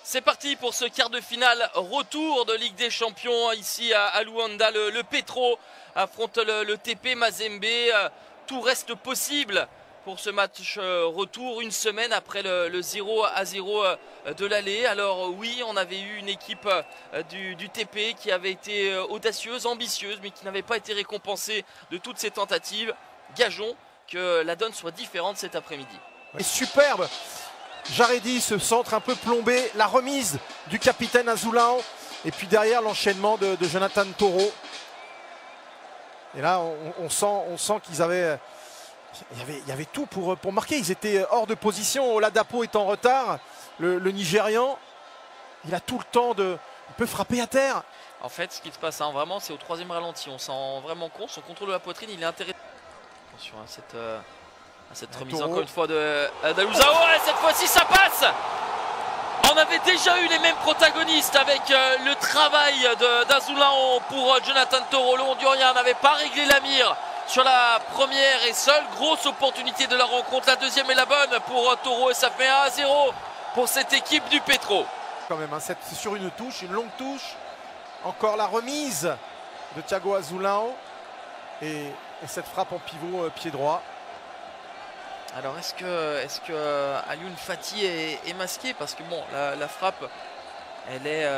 C'est parti pour ce quart de finale retour de Ligue des Champions ici à Luanda. Le Petro affronte le TP Mazembe. Tout reste possible pour ce match retour une semaine après le 0-0 de l'aller. Alors oui, on avait eu une équipe du TP qui avait été audacieuse, ambitieuse, mais qui n'avait pas été récompensée de toutes ces tentatives. Gageons que la donne soit différente cet après-midi. Et superbe Jaredi, ce centre un peu plombé, la remise du capitaine Azulão et puis derrière l'enchaînement de Jonathan Toro. Et là on sent qu'ils avaient, il y avait tout pour marquer. Ils étaient hors de position. Oladapo est en retard. Le Nigérian, il a tout le temps il peut frapper à terre. En fait, ce qui se passe vraiment, c'est au troisième ralenti. On sent vraiment compte. Son contrôle de la poitrine, il est intéressant. Attention à cette remise encore une fois d'Aluzao. Et cette fois-ci, ça passe. On avait déjà eu les mêmes protagonistes avec le travail d'Azulão pour Jonathan Toro. Le Hondurien n'avait pas réglé la mire sur la première et seule grosse opportunité de la rencontre. La deuxième est la bonne pour Toro et ça fait 1-0 pour cette équipe du Petro. Quand même, hein, c'est sur une touche, une longue touche. Encore la remise de Thiago Azulão et cette frappe en pivot pied droit. Alors est-ce que Alioune Fati est masqué? Parce que bon, la frappe, elle est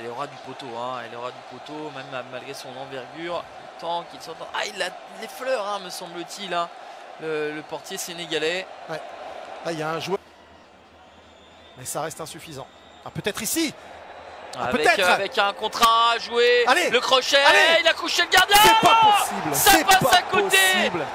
au ras du poteau. Hein, elle est au ras du poteau, même malgré son envergure. Tant qu'il s'entend. Ah, il a les fleurs, hein, me semble-t-il, hein, le portier sénégalais. Ouais. Là, il y a un joueur. Mais ça reste insuffisant. Ah, peut-être ici. Avec un contrat à jouer. Allez, le crochet, allez, il a couché le gardien. C'est pas possible. Ça passe à côté.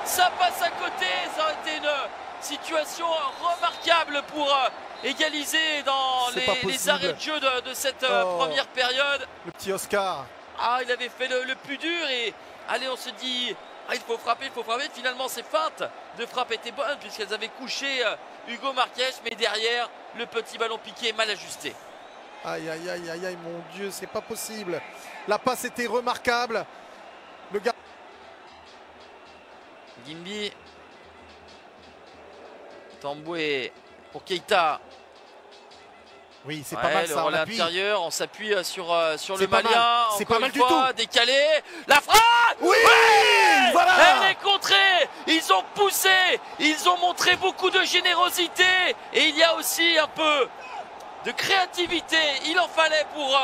Ça passe à côté. Ça aurait été une situation remarquable pour égaliser dans les arrêts de jeu de cette première période. Le petit Oscar. Ah, il avait fait le plus dur et allez, on se dit, il faut frapper, il faut frapper. Finalement, ces feintes de frappe étaient bonnes puisqu'elles avaient couché Hugo Marquez, mais derrière, le petit ballon piqué mal ajusté. Aïe, aïe, aïe, aïe, aïe, mon Dieu, c'est pas possible. La passe était remarquable. Le gars. Gimbi. Tamboué pour Keita. Oui, c'est pas mal ça. Le relais intérieur, on s'appuie sur le Malien. C'est pas mal du tout. Décalé. La frappe. Oui, voilà. Elle est contrée. Ils ont poussé. Ils ont montré beaucoup de générosité. Et il y a aussi un peu de créativité. Il en fallait pour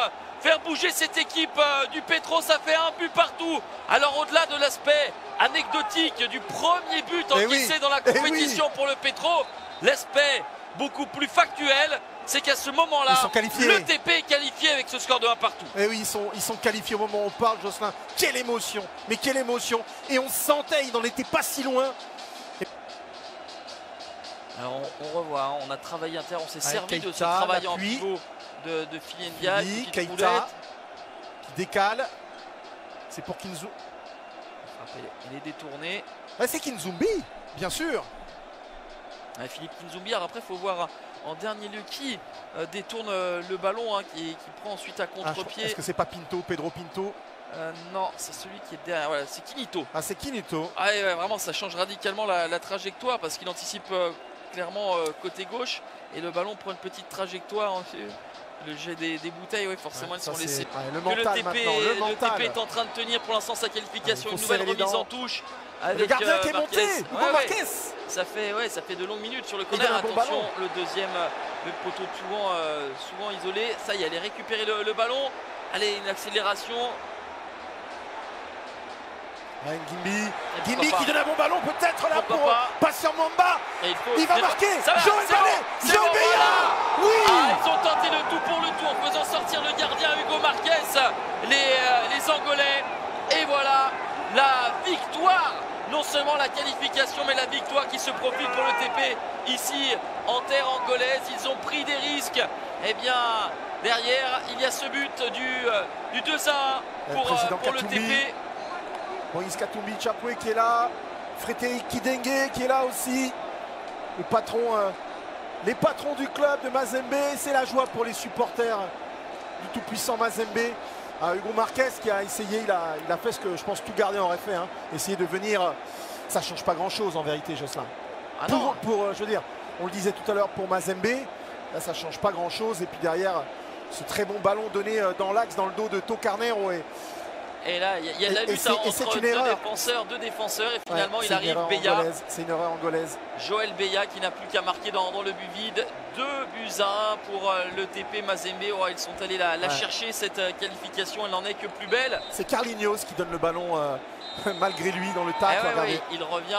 faire bouger cette équipe du Petro. Ça fait un but partout. Alors au-delà de l'aspect anecdotique du premier but encaissé dans la compétition pour le Petro, l'aspect beaucoup plus factuel, c'est qu'à ce moment-là, le TP est qualifié avec ce score de 1 partout. Et oui, ils sont qualifiés au moment où on parle, Jocelyn. Quelle émotion, mais quelle émotion. Et on sentait, il n'en était pas si loin. Alors on revoit, hein, on a travaillé on s'est servi de ce travail en pivot de Fili Ndiaye. Keita qui décale. C'est pour Kinzu. Il est détourné. Ah, c'est Kinzumbi, bien sûr. Philippe Kinzumbi. Alors après, il faut voir en dernier lieu qui détourne le ballon, hein, qui prend ensuite à contre-pied. Est-ce que c'est pas Pinto, Pedro Pinto? Non, c'est celui qui est derrière. Voilà, c'est Kinito. Ah, c'est Kinito. Ah, ouais, vraiment, ça change radicalement la trajectoire parce qu'il anticipe clairement côté gauche et le ballon prend une petite trajectoire. Hein, le jet des bouteilles, oui, forcément, ils sont laissés. Le TP est en train de tenir pour l'instant sa qualification. Une nouvelle remise en touche. Avec le gardien qui est monté, Hugo Marquez. Ça fait de longues minutes sur le corner. Attention, le deuxième, le poteau souvent isolé. Ça y est, allez récupérer le ballon. Allez, une accélération. Gimbi qui donne un bon ballon, peut-être là pour Patient Mwamba. Il va marquer. Joël Ballet. Oui. Ils ont tenté le tout pour le tout en faisant sortir le gardien Hugo Marquez, les Angolais. Et voilà la victoire. Non seulement la qualification, mais la victoire qui se profile pour le TP ici en terre angolaise. Ils ont pris des risques. Eh bien, derrière, il y a ce but du 2-1 pour le TP. Moïse Katumbi Chapoué qui est là. Frédéric Kidengue qui est là aussi. Les patrons du club de Mazembe. C'est la joie pour les supporters du tout-puissant Mazembe. Hugo Marquez qui a essayé, il a fait ce que je pense tout gardien aurait fait, hein, essayer de venir, ça ne change pas grand chose en vérité, Jocelyn. Je veux dire, on le disait tout à l'heure pour Mazembe, Là, ça ne change pas grand-chose. Et puis derrière, ce très bon ballon donné dans l'axe, dans le dos de Tocarnero. Et là, il y a de la lutte entre deux défenseurs. Et finalement, il arrive Beya. C'est une erreur angolaise. Joël Beya qui n'a plus qu'à marquer dans le but vide. 2-1 pour le TP Mazembe. Oh, ils sont allés la chercher, cette qualification. Elle n'en est que plus belle. C'est Carlinhos qui donne le ballon malgré lui dans le tacle. Il revient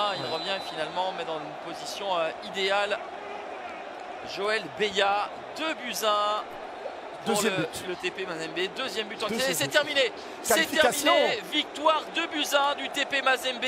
et finalement met dans une position idéale. Joël Beya, 2-1. Deuxième but. Le TP Mazembe, deuxième but. C'est terminé. C'est terminé. Victoire 2-1 du TP Mazembe.